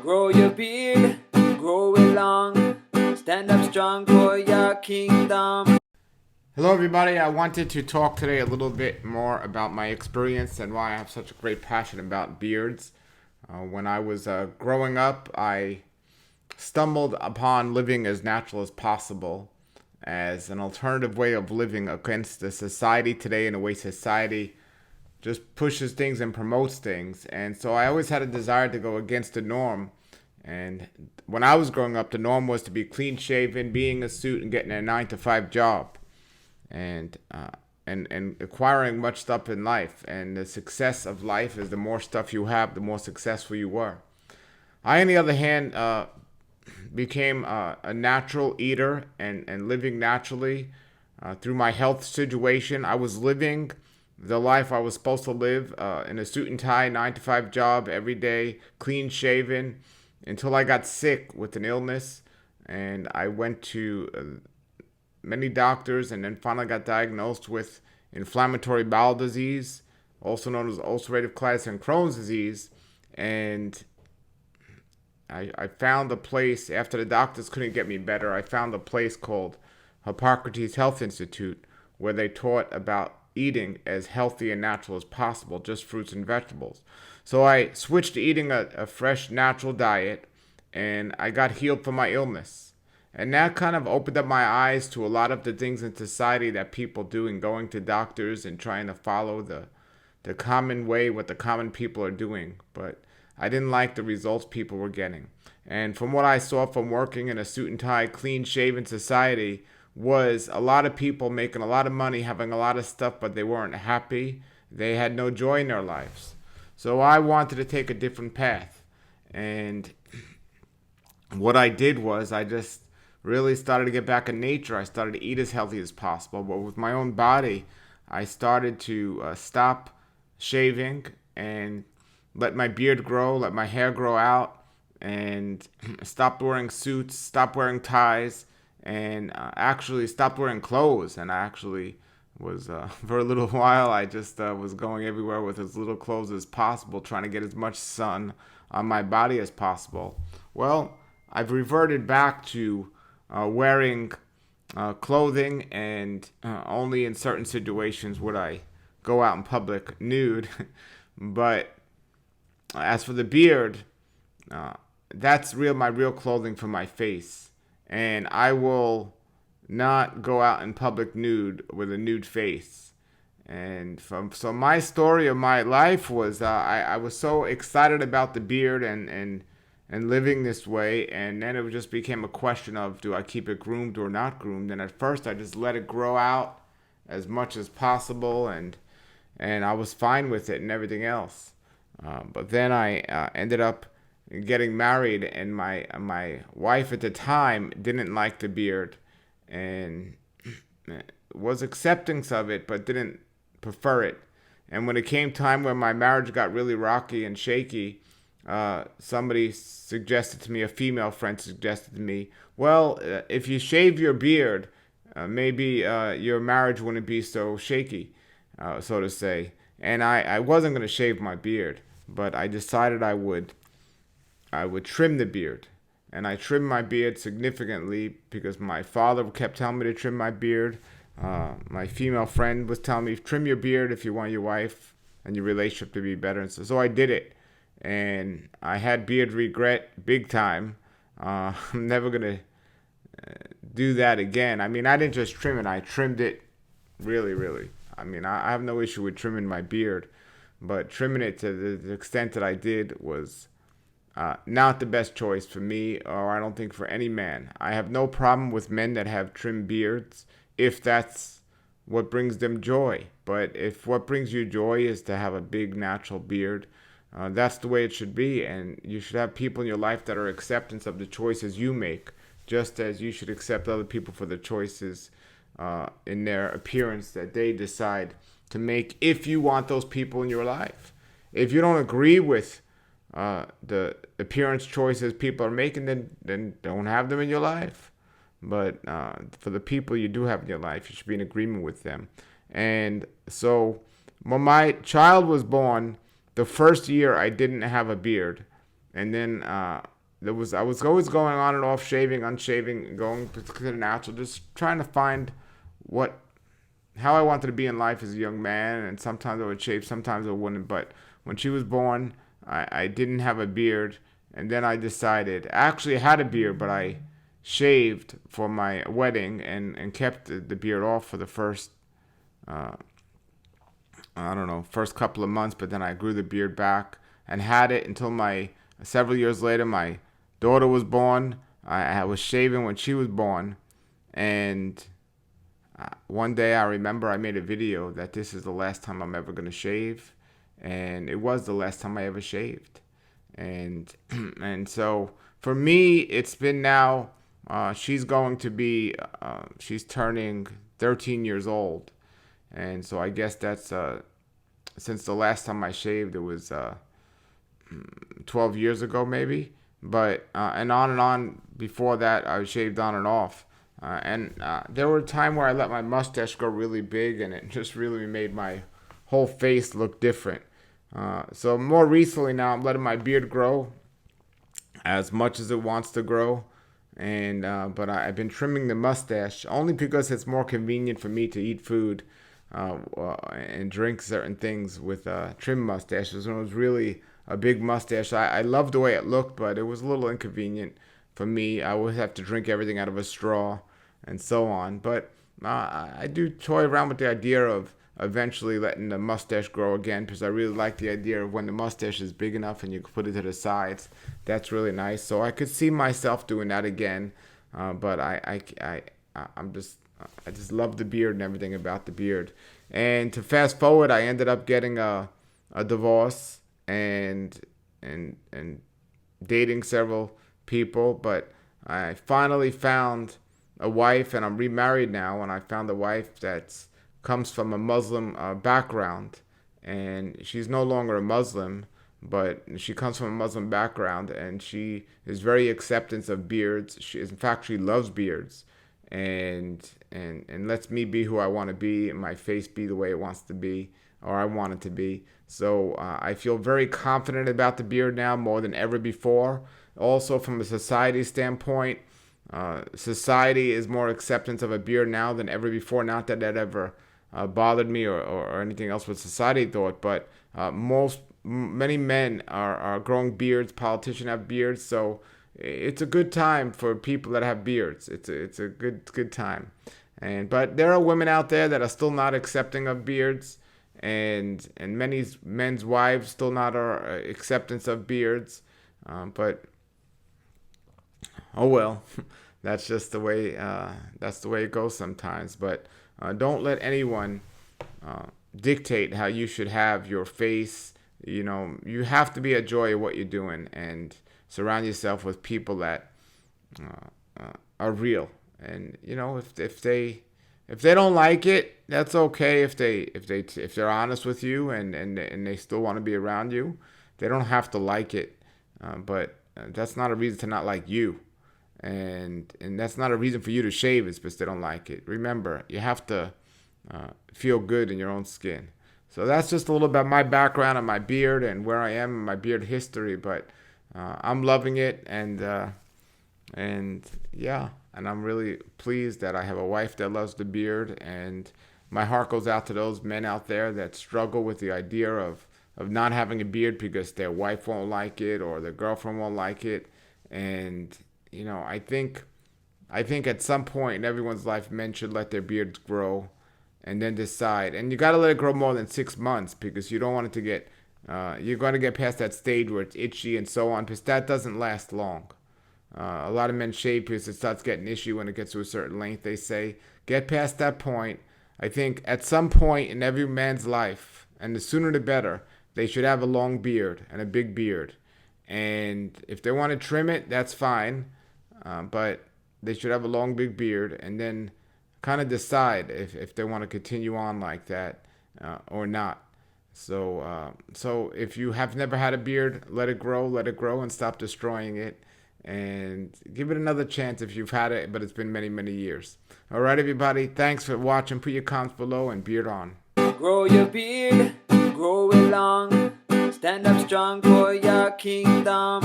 Grow your beard, grow it long, stand up strong for your kingdom. Hello, everybody. I wanted to talk today a little bit more about my experience and why I have such a great passion about beards. When I was growing up, I stumbled upon living as natural as possible as an alternative way of living against the society today and the way society just pushes things and promotes things. And so I always had a desire to go against the norm. And when I was growing up, the norm was to be clean shaven, being in a suit, and getting a 9 to 5 job. And acquiring much stuff in life. And the success of life is the more stuff you have, the more successful you were. I, on the other hand, became a natural eater and living naturally through my health situation. I was living the life I was supposed to live in a suit and tie, 9 to 5 job every day, clean shaven, until I got sick with an illness. And I went to many doctors and then finally got diagnosed with inflammatory bowel disease, also known as ulcerative colitis and Crohn's disease. And I found a place, after the doctors couldn't get me better, I found a place called Hippocrates Health Institute where they taught about eating as healthy and natural as possible, just fruits and vegetables. So I switched to eating a fresh, natural diet, and I got healed from my illness. And that kind of opened up my eyes to a lot of the things in society that people do, and going to doctors and trying to follow the common way, what the common people are doing. But I didn't like the results people were getting. And from what I saw from working in a suit and tie, clean shaven society, was a lot of people making a lot of money, having a lot of stuff, but they weren't happy. They had no joy in their lives. So I wanted to take a different path. And what I did was I just really started to get back in nature. I started to eat as healthy as possible. But with my own body, I started to stop shaving and let my beard grow, let my hair grow out, and stopped wearing suits, stopped wearing ties, and actually stopped wearing clothes. And I actually was, for a little while, I just was going everywhere with as little clothes as possible, trying to get as much sun on my body as possible. Well, I've reverted back to wearing clothing, and only in certain situations would I go out in public nude. But as for the beard, that's my real clothing for my face. And I will not go out in public nude with a nude face. And so my story of my life was I was so excited about the beard and living this way, and then it just became a question of, do I keep it groomed or not groomed? And at first I just let it grow out as much as possible, and I was fine with it and everything else. But then I ended up getting married, and my wife at the time didn't like the beard and was accepting of it, but didn't prefer it. And when it came time when my marriage got really rocky and shaky, somebody suggested to me, a female friend suggested to me, well, if you shave your beard, maybe your marriage wouldn't be so shaky, so to say. And I wasn't going to shave my beard, but I decided I would trim the beard. And I trimmed my beard significantly because my father kept telling me to trim my beard. My female friend was telling me, trim your beard if you want your wife and your relationship to be better. And so I did it. And I had beard regret big time. I'm never going to do that again. I mean, I didn't just trim it. I trimmed it really, really. I mean, I have no issue with trimming my beard. But trimming it to the extent that I did was not the best choice for me, or I don't think for any man. I have no problem with men that have trimmed beards if that's what brings them joy. But if what brings you joy is to have a big natural beard, that's the way it should be. And you should have people in your life that are acceptance of the choices you make, just as you should accept other people for the choices in their appearance that they decide to make, if you want those people in your life. If you don't agree with the appearance choices people are making, then don't have them in your life. But for the people you do have in your life, you should be in agreement with them. And so when my child was born, the first year I didn't have a beard. And then I was always going on and off, shaving, unshaving, going to the natural, just trying to find what how I wanted to be in life as a young man. And sometimes I would shave, sometimes I wouldn't. But when she was born, I didn't have a beard, and then I decided actually I had a beard, but I shaved for my wedding and kept the beard off for the first uh, I don't know, first couple of months, but then I grew the beard back and had it until several years later, my daughter was born. I was shaving when she was born. And one day I remember I made a video that this is the last time I'm ever going to shave. And it was the last time I ever shaved. And, and so for me, it's been now, she's going to be, she's turning 13 years old. And so I guess that's since the last time I shaved, it was 12 years ago maybe. But and on before that, I shaved on and off. And there were a time where I let my mustache grow really big, and it just really made my whole face look different. So more recently now, I'm letting my beard grow as much as it wants to grow. And but I've been trimming the mustache only because it's more convenient for me to eat food and drink certain things with trim mustaches. When it was really a big mustache, I loved the way it looked, but it was a little inconvenient for me. I would have to drink everything out of a straw and so on. But I do toy around with the idea of eventually letting the mustache grow again, because I really like the idea of when the mustache is big enough and you can put it to the sides. That's really nice. So I could see myself doing that again. But I'm just I just love the beard and everything about the beard. And to fast forward, I ended up getting a divorce and dating several people, but I finally found a wife, and I'm remarried now. And I found a wife that comes from a Muslim background, and she's no longer a Muslim, but she comes from a Muslim background, and she is very acceptance of beards. In fact, she loves beards, and lets me be who I want to be, and my face be the way it wants to be, or I want it to be. So I feel very confident about the beard now, more than ever before. Also, from a society standpoint, society is more acceptance of a beard now than ever before. Not that that ever bothered me or anything else what society thought, but many men are growing beards. Politicians have beards, so it's a good time for people that have beards. It's a good time. But there are women out there that are still not accepting of beards, and many men's wives still not are acceptance of beards. But oh well, that's just the way it goes sometimes. But don't let anyone dictate how you should have your face. You know, you have to be a joy of what you're doing, and surround yourself with people that are real. And you know, if they don't like it, that's okay. If they're honest with you and they still want to be around you, they don't have to like it. But that's not a reason to not like you, and that's not a reason for you to shave. It's because they don't like it. Remember, you have to feel good in your own skin. So that's just a little about my background and my beard and where I am in my beard history. But I'm loving it, and yeah, and I'm really pleased that I have a wife that loves the beard. And my heart goes out to those men out there that struggle with the idea of not having a beard because their wife won't like it or their girlfriend won't like it. And you know, I think at some point in everyone's life, men should let their beards grow and then decide. And you got to let it grow more than 6 months, because you don't want it to get you're going to get past that stage where it's itchy and so on, because that doesn't last long. A lot of men shave because it starts getting itchy when it gets to a certain length. They say get past that point. I think at some point in every man's life, and the sooner the better, they should have a long beard and a big beard. And if they want to trim it, that's fine. But they should have a long big beard, and then kind of decide if they want to continue on like that or not. So if you have never had a beard, let it grow, and stop destroying it, and give it another chance if you've had it, but it's been many, many years. All right, everybody, thanks for watching. Put your comments below, and beard on. Grow your beard, grow it long. Stand up strong for your kingdom.